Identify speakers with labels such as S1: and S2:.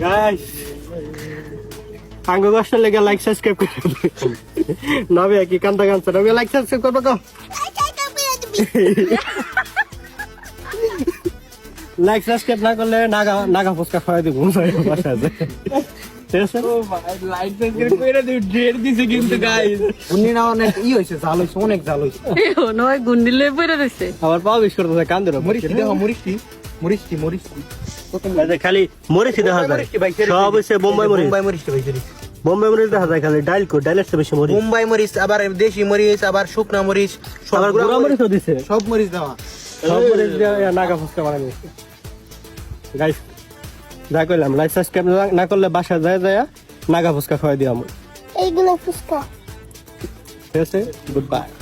S1: guys আঙ্গো কষ্ট লেগে like subscribe করে নবে কি কান্দা কান্দা নবে লাইক সাবস্ক্রাইব করবে কো লাইক সাবস্ক্রাইব না করলে নাগা নাগা ফুচকা খাওয়াই দিব বাসায় ঠিক আছে
S2: ও ভাই লাইক সাবস্ক্রাইব করে দিও ডেট দিছে কিন্তু গাইস
S1: উনি না অনেক হইছে জাল হইছে অনেক জাল হইছে
S3: নয় গুন্ডিলে পড়ে রইছে
S1: আবার পাও বিশ করতে কান্দে না
S2: মরিচি দেখো মরিচি
S1: খালি মরিচি দেখা যায় সব হইছে বোম্বাই মরিচ
S2: মুম্বাই মরিচটা ভাই দিছি
S1: বোম্বাই মরিচ দেখা যায় খালি ডাইল কো ডাইলের চেয়ে বেশি মরিচ
S2: মুম্বাই মরিচ আবার দেশি মরিচ আবার শুকনা মরিচ
S1: আবার গুড়া মরিচও দিছে
S2: সব মরিচ দেওয়া
S1: সব মরিচ দিয়ে নাগা ফুচকা বানাই দিছে গাইস যা কইলাম লাইক সাবস্ক্রাইব না করলে বাসা যায় যায় নাগা ফুচকা খাওয়াই দিও আমি
S4: এইগুলো ফুচকা
S1: ঠিক আছে গুড বাই